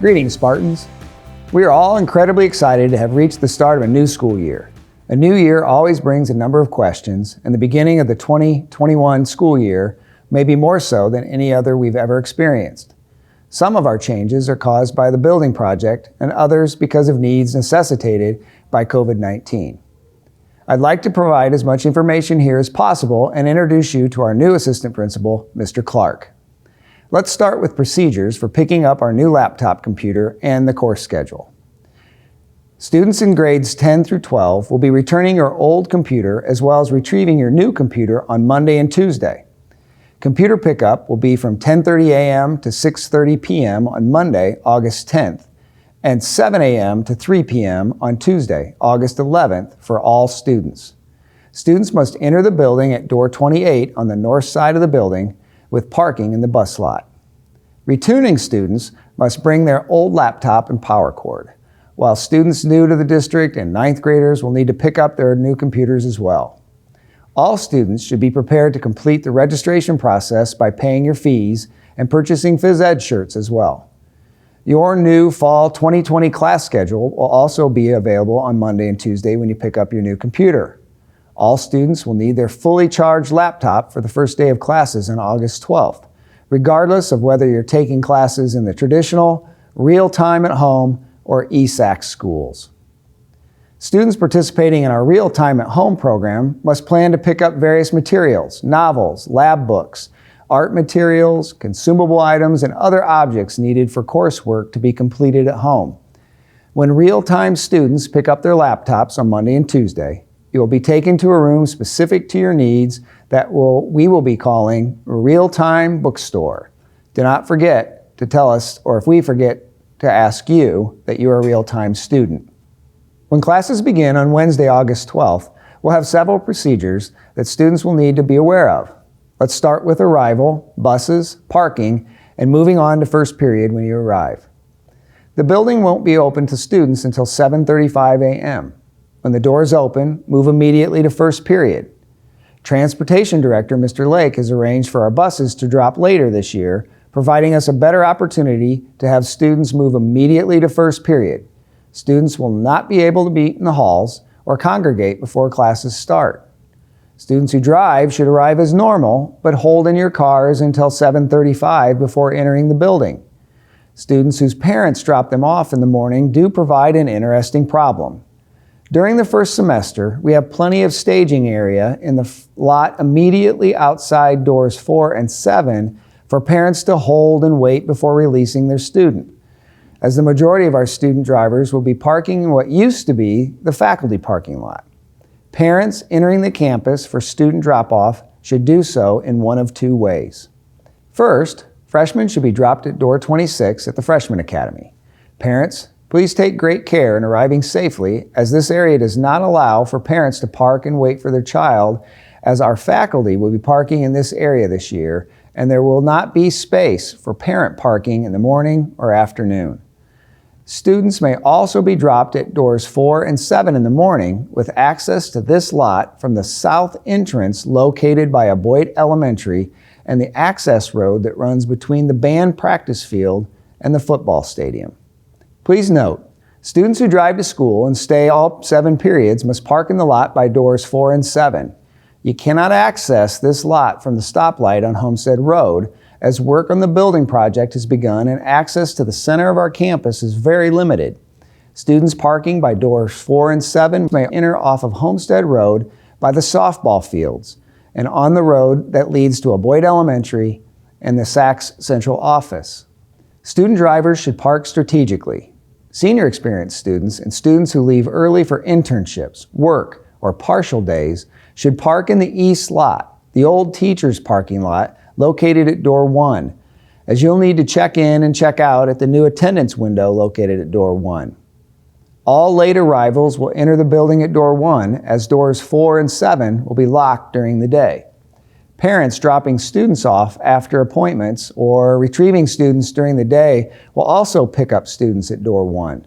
Greetings, Spartans. We are all incredibly excited to have reached the start of a new school year. A new year always brings a number of questions, and the beginning of the 2021 school year may be more so than any other we've ever experienced. Some of our changes are caused by the building project, and others because of needs necessitated by COVID-19. I'd like to provide as much information here as possible and introduce you to our new assistant principal, Mr. Clark. Let's start with procedures for picking up our new laptop computer and the course schedule. Students in grades 10 through 12 will be returning your old computer as well as retrieving your new computer on Monday and Tuesday. Computer pickup will be from 10:30 a.m. to 6:30 p.m. on Monday, August 10th, and 7 a.m. to 3 p.m. on Tuesday, August 11th for all students. Students must enter the building at door 28 on the north side of the building with parking in the bus lot. Returning students must bring their old laptop and power cord, while students new to the district and ninth graders will need to pick up their new computers as well. All students should be prepared to complete the registration process by paying your fees and purchasing phys ed shirts as well. Your new fall 2020 class schedule will also be available on Monday and Tuesday when you pick up your new computer. All students will need their fully charged laptop for the first day of classes on August 12th, regardless of whether you're taking classes in the traditional, real-time at home, or ESAC schools. Students participating in our real-time at home program must plan to pick up various materials, novels, lab books, art materials, consumable items, and other objects needed for coursework to be completed at home. When real-time students pick up their laptops on Monday and Tuesday, you will be taken to a room specific to your needs that we will be calling RealTime Bookstore. Do not forget to tell us, or if we forget to ask you, that you are a real-time student. When classes begin on Wednesday, August 12th, we'll have several procedures that students will need to be aware of. Let's start with arrival, buses, parking, and moving on to first period when you arrive. The building won't be open to students until 7:35 a.m. When the doors open, move immediately to first period. Transportation Director Mr. Lake has arranged for our buses to drop later this year, providing us a better opportunity to have students move immediately to first period. Students will not be able to meet in the halls or congregate before classes start. Students who drive should arrive as normal, but hold in your cars until 7:35 before entering the building. Students whose parents drop them off in the morning do provide an interesting problem. During the first semester, we have plenty of staging area in the lot immediately outside doors 4 and 7 for parents to hold and wait before releasing their student, as the majority of our student drivers will be parking in what used to be the faculty parking lot. Parents entering the campus for student drop-off should do so in one of two ways. First, freshmen should be dropped at door 26 at the Freshman Academy. Parents, please take great care in arriving safely, as this area does not allow for parents to park and wait for their child, as our faculty will be parking in this area this year, and there will not be space for parent parking in the morning or afternoon. Students may also be dropped at doors 4 and 7 in the morning with access to this lot from the south entrance located by Boyd Elementary and the access road that runs between the band practice field and the football stadium. Please note, students who drive to school and stay all 7 periods must park in the lot by doors 4 and 7. You cannot access this lot from the stoplight on Homestead Road, as work on the building project has begun and access to the center of our campus is very limited. Students parking by doors 4 and 7 may enter off of Homestead Road by the softball fields and on the road that leads to Boyd Elementary and the Saks Central office. Student drivers should park strategically. Senior experienced students and students who leave early for internships, work, or partial days should park in the east lot, the old teacher's parking lot located at door 1, as you'll need to check in and check out at the new attendance window located at door 1. All late arrivals will enter the building at door 1, as doors 4 and 7 will be locked during the day. Parents dropping students off after appointments or retrieving students during the day will also pick up students at door 1.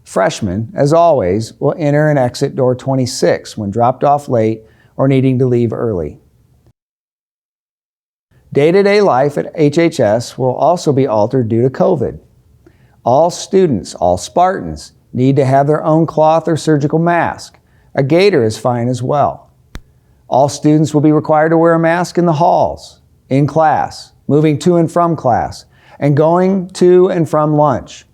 Freshmen, as always, will enter and exit door 26 when dropped off late or needing to leave early. Day-to-day life at HHS will also be altered due to COVID. All students, all Spartans, need to have their own cloth or surgical mask. A gaiter is fine as well. All students will be required to wear a mask in the halls, in class, moving to and from class, and going to and from lunch.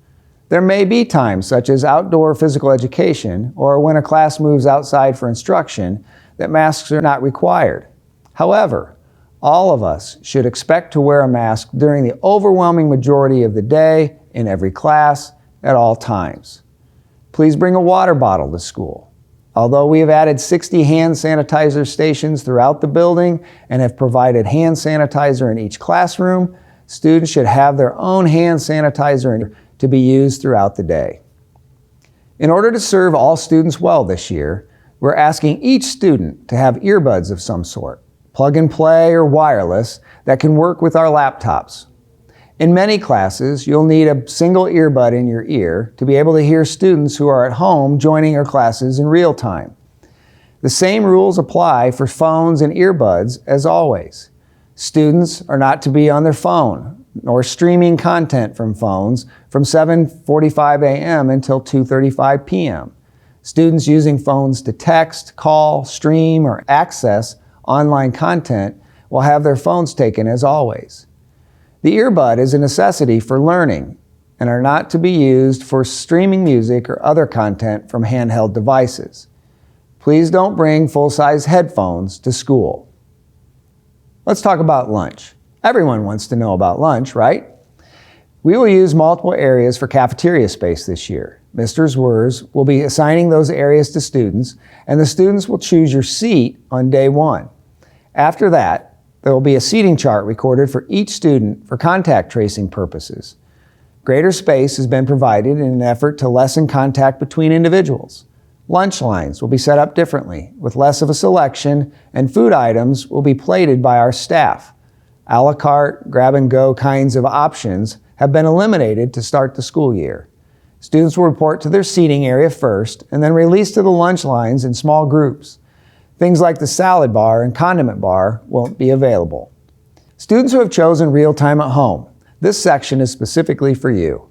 There may be times, such as outdoor physical education or when a class moves outside for instruction, that masks are not required. However, all of us should expect to wear a mask during the overwhelming majority of the day, in every class, at all times. Please bring a water bottle to school. Although we have added 60 hand sanitizer stations throughout the building and have provided hand sanitizer in each classroom, students should have their own hand sanitizer to be used throughout the day. In order to serve all students well this year, we're asking each student to have earbuds of some sort, plug and play or wireless, that can work with our laptops. In many classes, you'll need a single earbud in your ear to be able to hear students who are at home joining your classes in real time. The same rules apply for phones and earbuds as always. Students are not to be on their phone nor streaming content from phones from 7:45 a.m. until 2:35 p.m. Students using phones to text, call, stream, or access online content will have their phones taken as always. The earbud is a necessity for learning and are not to be used for streaming music or other content from handheld devices. Please don't bring full-size headphones to school. Let's talk about lunch. Everyone wants to know about lunch, right? We will use multiple areas for cafeteria space this year. Mr. Zwers will be assigning those areas to students, and the students will choose your seat on day one. After that, there will be a seating chart recorded for each student for contact tracing purposes. Greater space has been provided in an effort to lessen contact between individuals. Lunch lines will be set up differently, with less of a selection, and food items will be plated by our staff. A la carte, grab-and-go kinds of options have been eliminated to start the school year. Students will report to their seating area first and then released to the lunch lines in small groups. Things like the salad bar and condiment bar won't be available. Students who have chosen RealTime at Home, this section is specifically for you.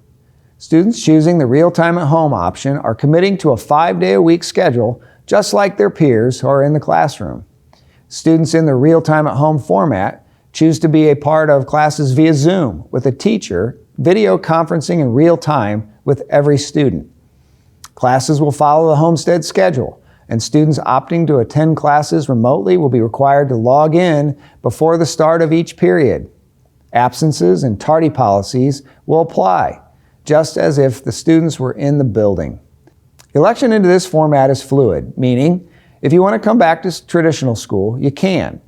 Students choosing the RealTime at Home option are committing to a 5-day-a-week schedule just like their peers who are in the classroom. Students in the RealTime at Home format choose to be a part of classes via Zoom with a teacher, video conferencing in real time with every student. Classes will follow the Homestead schedule, and students opting to attend classes remotely will be required to log in before the start of each period. Absences and tardy policies will apply, just as if the students were in the building. Election into this format is fluid, meaning if you want to come back to traditional school, you can.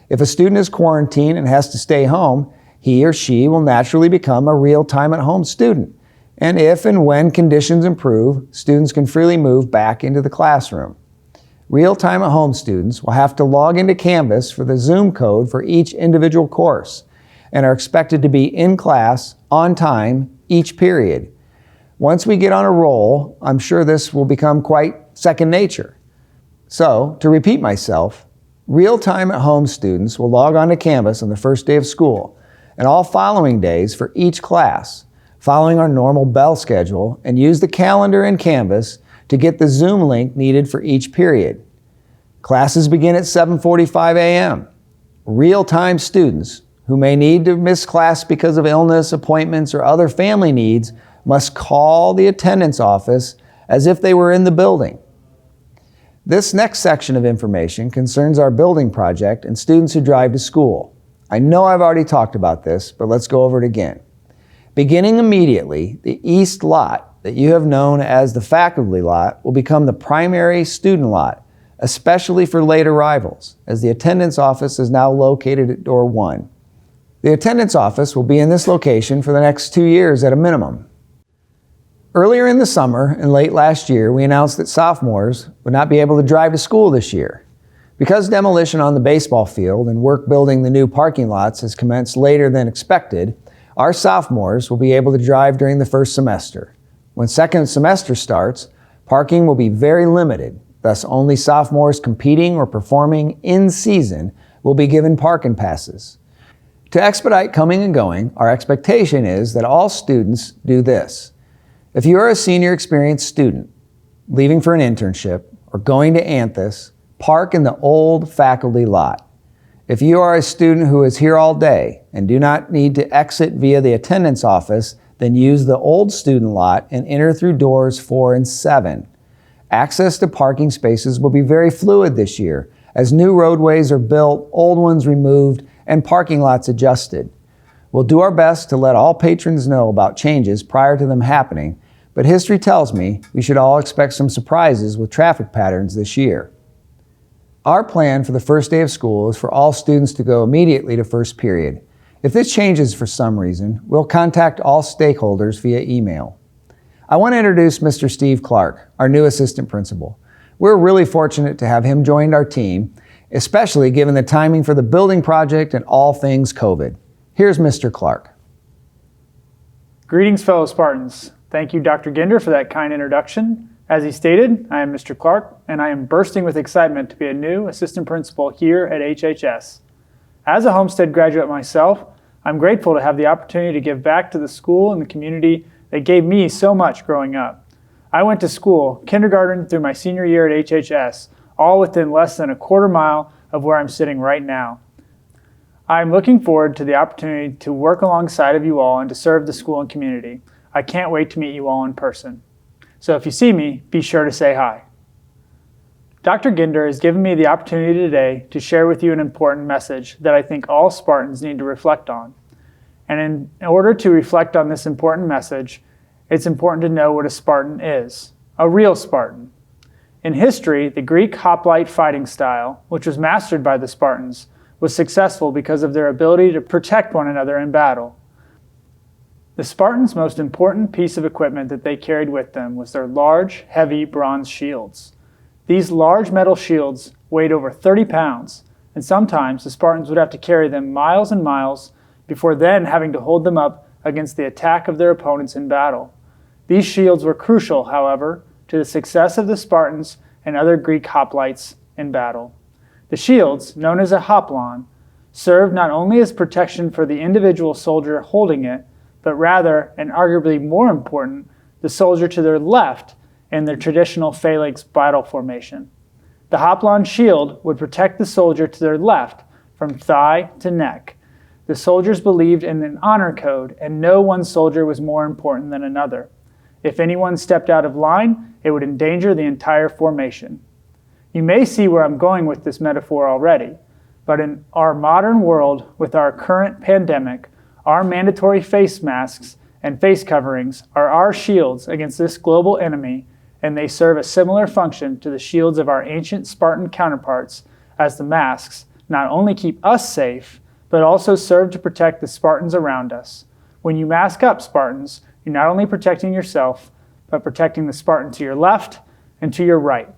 If a student is quarantined and has to stay home, he or she will naturally become a RealTime at Home student. And if and when conditions improve, students can freely move back into the classroom. RealTime at Home students will have to log into Canvas for the Zoom code for each individual course and are expected to be in class on time each period. Once we get on a roll, I'm sure this will become quite second nature. So, to repeat myself, RealTime at Home students will log on to Canvas on the first day of school and all following days for each class, following our normal bell schedule, and use the calendar in Canvas to get the Zoom link needed for each period. Classes begin at 7:45 a.m. RealTime students who may need to miss class because of illness, appointments, or other family needs must call the attendance office as if they were in the building. This next section of information concerns our building project and students who drive to school. I know I've already talked about this, but let's go over it again. Beginning immediately, the east lot that you have known as the faculty lot will become the primary student lot, especially for late arrivals, as the attendance office is now located at door 1. The attendance office will be in this location for the next 2 years at a minimum. Earlier in the summer and late last year, we announced that sophomores would not be able to drive to school this year. Because demolition on the baseball field and work building the new parking lots has commenced later than expected, our sophomores will be able to drive during the first semester. When second semester starts, parking will be very limited, thus only sophomores competing or performing in season will be given parking passes. To expedite coming and going, our expectation is that all students do this. If you are a senior experienced student, leaving for an internship, or going to Anthus, park in the old faculty lot. If you are a student who is here all day and do not need to exit via the attendance office, then use the old student lot and enter through doors 4 and 7. Access to parking spaces will be very fluid this year, as new roadways are built, old ones removed, and parking lots adjusted. We'll do our best to let all patrons know about changes prior to them happening, but history tells me we should all expect some surprises with traffic patterns this year. Our plan for the first day of school is for all students to go immediately to first period. If this changes for some reason, we'll contact all stakeholders via email. I want to introduce Mr. Steve Clark, our new assistant principal. We're really fortunate to have him join our team, especially given the timing for the building project and all things COVID. Here's Mr. Clark. Greetings, fellow Spartans. Thank you, Dr. Ginder, for that kind introduction. As he stated, I am Mr. Clark, and I am bursting with excitement to be a new assistant principal here at HHS. As a Homestead graduate myself, I'm grateful to have the opportunity to give back to the school and the community that gave me so much growing up. I went to school, kindergarten through my senior year at HHS, all within less than a quarter mile of where I'm sitting right now. I'm looking forward to the opportunity to work alongside of you all and to serve the school and community. I can't wait to meet you all in person. So if you see me, be sure to say hi. Dr. Ginder has given me the opportunity today to share with you an important message that I think all Spartans need to reflect on. And in order to reflect on this important message, it's important to know what a Spartan is, a real Spartan. In history, the Greek hoplite fighting style, which was mastered by the Spartans, was successful because of their ability to protect one another in battle. The Spartans' most important piece of equipment that they carried with them was their large, heavy bronze shields. These large metal shields weighed over 30 pounds, and sometimes the Spartans would have to carry them miles and miles before then having to hold them up against the attack of their opponents in battle. These shields were crucial, however, to the success of the Spartans and other Greek hoplites in battle. The shields, known as a hoplon, served not only as protection for the individual soldier holding it, but rather, and arguably more important, the soldier to their left in their traditional phalanx battle formation. The hoplon shield would protect the soldier to their left from thigh to neck. The soldiers believed in an honor code, and no one soldier was more important than another. If anyone stepped out of line, it would endanger the entire formation. You may see where I'm going with this metaphor already, but in our modern world, with our current pandemic, our mandatory face masks and face coverings are our shields against this global enemy, and they serve a similar function to the shields of our ancient Spartan counterparts, as the masks not only keep us safe, but also serve to protect the Spartans around us. When you mask up, Spartans, you're not only protecting yourself, but protecting the Spartan to your left and to your right.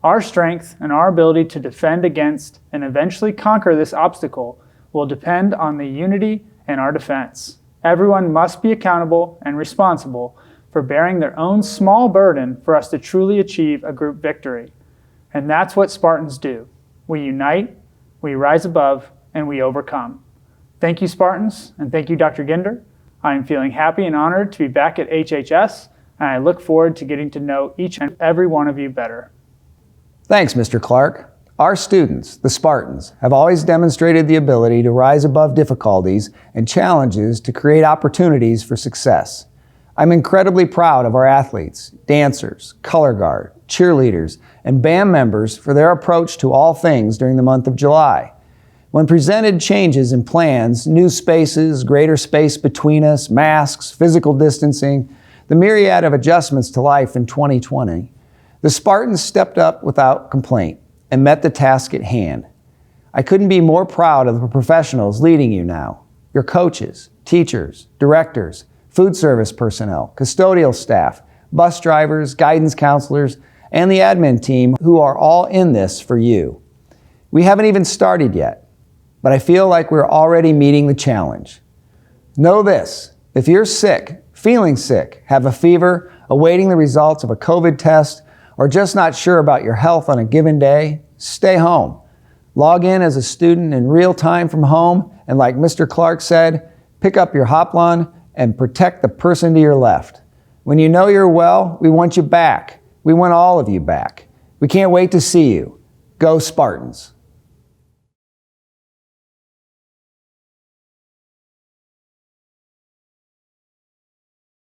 Our strength and our ability to defend against and eventually conquer this obstacle will depend on the unity in our defense. Everyone must be accountable and responsible for bearing their own small burden for us to truly achieve a group victory. And that's what Spartans do. We unite, we rise above, and we overcome. Thank you, Spartans, and thank you, Dr. Ginder. I am feeling happy and honored to be back at HHS, and I look forward to getting to know each and every one of you better. Thanks, Mr. Clark. Our students, the Spartans, have always demonstrated the ability to rise above difficulties and challenges to create opportunities for success. I'm incredibly proud of our athletes, dancers, color guard, cheerleaders, and band members for their approach to all things during the month of July. When presented changes in plans, new spaces, greater space between us, masks, physical distancing, the myriad of adjustments to life in 2020, the Spartans stepped up without complaint and met the task at hand. I couldn't be more proud of the professionals leading you now, your coaches, teachers, directors, food service personnel, custodial staff, bus drivers, guidance counselors, and the admin team who are all in this for you. We haven't even started yet, but I feel like we're already meeting the challenge. Know this, if you're sick, feeling sick, have a fever, awaiting the results of a COVID test, or just not sure about your health on a given day, stay home. Log in as a student in real time from home, and like Mr. Clark said, pick up your hoplon and protect the person to your left. When you know you're well, we want you back. We want all of you back. We can't wait to see you. Go Spartans.